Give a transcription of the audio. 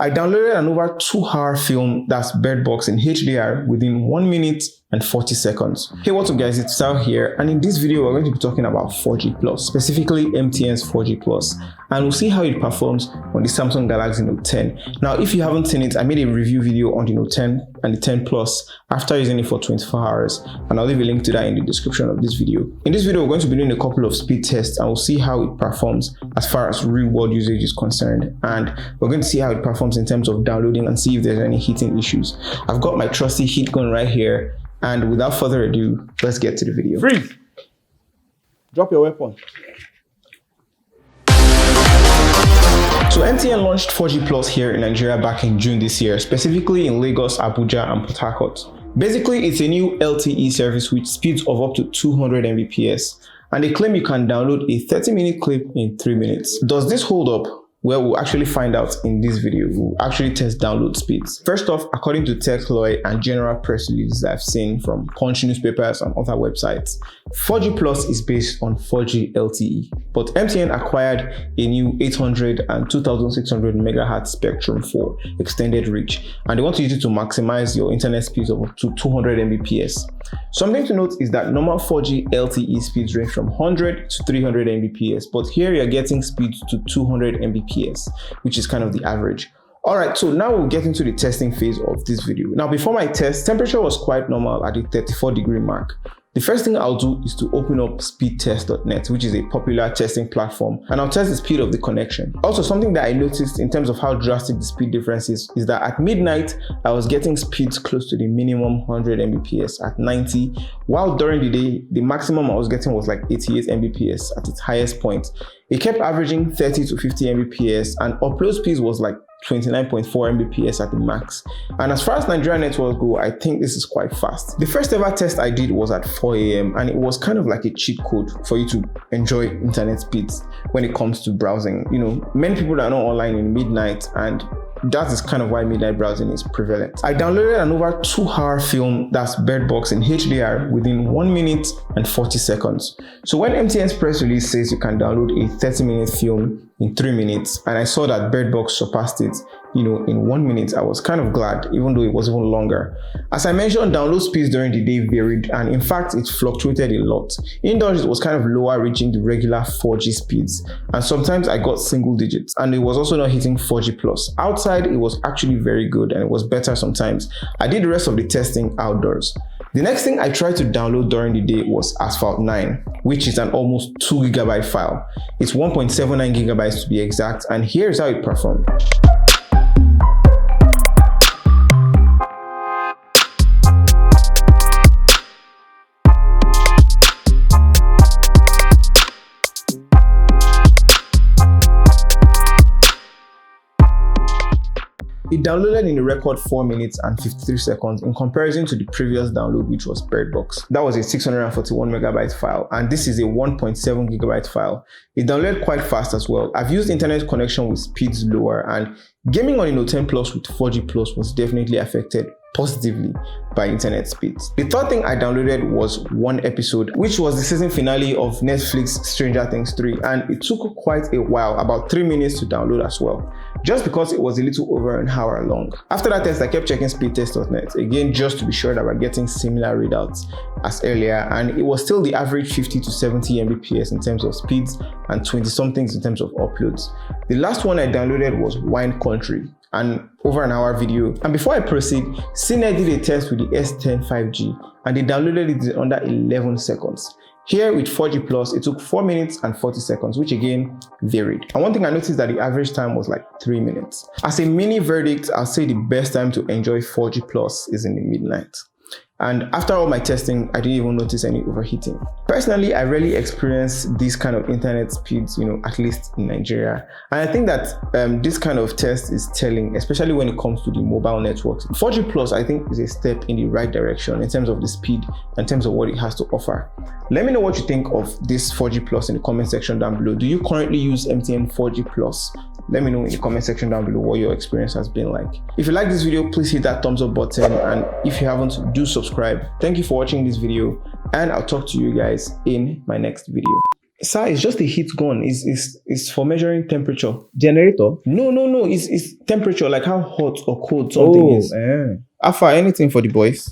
I downloaded an over 2-hour film that's Bird Box in HDR within 1 minute and 40 seconds. Hey, what's up guys, it's Sal here, and in this video we're going to be talking about 4G Plus, specifically MTN's 4G Plus, and we'll see how it performs on the Samsung Galaxy Note 10. Now, if you haven't seen it, I made a review video on the Note 10 and the 10 Plus after using it for 24 hours, and I'll leave a link to that in the description of this video. In this video, we're going to be doing a couple of speed tests, and we'll see how it performs as far as real-world usage is concerned, and we're going to see how it performs in terms of downloading and see if there's any heating issues. I've got my trusty heat gun right here, and without further ado, let's get to the video. Freeze! Drop your weapon. So MTN launched 4G Plus here in Nigeria back in June this year, specifically in Lagos, Abuja, and Port Harcourt. Basically, it's a new LTE service with speeds of up to 200 Mbps, and they claim you can download a 30-minute clip in 3 minutes. Does this hold up? Well, we'll actually find out in this video. We'll actually test download speeds. First off, according to TechLoy and general press releases I've seen from Punch newspapers and other websites, 4G Plus is based on 4G LTE, but MTN acquired a new 800 and 2600 MHz spectrum for extended reach, and they want to use it to maximize your internet speeds of up to 200 Mbps. Something to note is that normal 4G LTE speeds range from 100 to 300 Mbps, but here you're getting speeds to 200 Mbps, which is kind of the average. Alright, so now we'll get into the testing phase of this video. Now, before my test, temperature was quite normal at the 34-degree mark. The first thing I'll do is to open up speedtest.net, which is a popular testing platform, and I'll test the speed of the connection. Also, something that I noticed in terms of how drastic the speed difference is that at midnight, I was getting speeds close to the minimum 100 Mbps at 90, while during the day, the maximum I was getting was like 88 Mbps at its highest point. It kept averaging 30 to 50 Mbps, and upload speed was like 29.4 Mbps at the max. And as far as Nigerian networks go, I think this is quite fast. The first ever test I did was at 4 AM, and it was kind of like a cheat code for you to enjoy internet speeds when it comes to browsing. You know, many people are not online in midnight, and that is kind of why midnight browsing is prevalent. I downloaded an over 2-hour film that's Bird Box in HDR within 1 minute and 40 seconds. So when MTN's press release says you can download a 30-minute film in 3 minutes, and I saw that Bird Box surpassed it, in 1 minute, I was kind of glad, even though it was even longer. As I mentioned, download speeds during the day varied, and in fact, it fluctuated a lot. Indoors, it was kind of lower, reaching the regular 4G speeds, and sometimes I got single digits, and it was also not hitting 4G plus. Outside, it was actually very good, and it was better sometimes. I did the rest of the testing outdoors. The next thing I tried to download during the day was Asphalt 9, which is an almost 2 GB file. It's 1.79 GB to be exact, and here's how it performed. It downloaded in a record 4 minutes and 53 seconds in comparison to the previous download, which was Bird Box. That was a 641 MB file, and this is a 1.7 GB file. It downloaded quite fast as well. I've used internet connection with speeds lower, and gaming on a Note 10 Plus with 4G Plus was definitely affected positively by internet speeds. The third thing I downloaded was one episode, which was the season finale of Netflix Stranger Things 3, and it took quite a while, about 3 minutes to download as well, just because it was a little over an hour long. After that test, I kept checking speedtest.net again just to be sure that we're getting similar readouts as earlier, and it was still the average 50 to 70 Mbps in terms of speeds and 20 somethings in terms of uploads. The last one I downloaded was Wine Country, an over an hour video. And before I proceed, Cine did a test with the S10 5G, and they downloaded it in under 11 seconds. Here with 4G Plus, it took 4 minutes and 40 seconds, which again varied. And one thing I noticed that the average time was like 3 minutes. As a mini verdict, I'll say the best time to enjoy 4G Plus is in the midnight. And after all my testing, I didn't even notice any overheating. Personally, I rarely experience this kind of internet speeds, at least in Nigeria. And I think that this kind of test is telling, especially when it comes to the mobile networks. 4G Plus, I think, is a step in the right direction in terms of the speed, in terms of what it has to offer. Let me know what you think of this 4G Plus in the comment section down below. Do you currently use MTN 4G Plus? Let me know in the comment section down below what your experience has been like. If you like this video, please hit that thumbs up button, and if you haven't, do subscribe. Thank you for watching this video, and I'll talk to you guys in my next video. Sir, it's just a heat gun. It's for measuring temperature. Generator? No. It's temperature, like how hot or cold something is. Alpha, anything for the boys?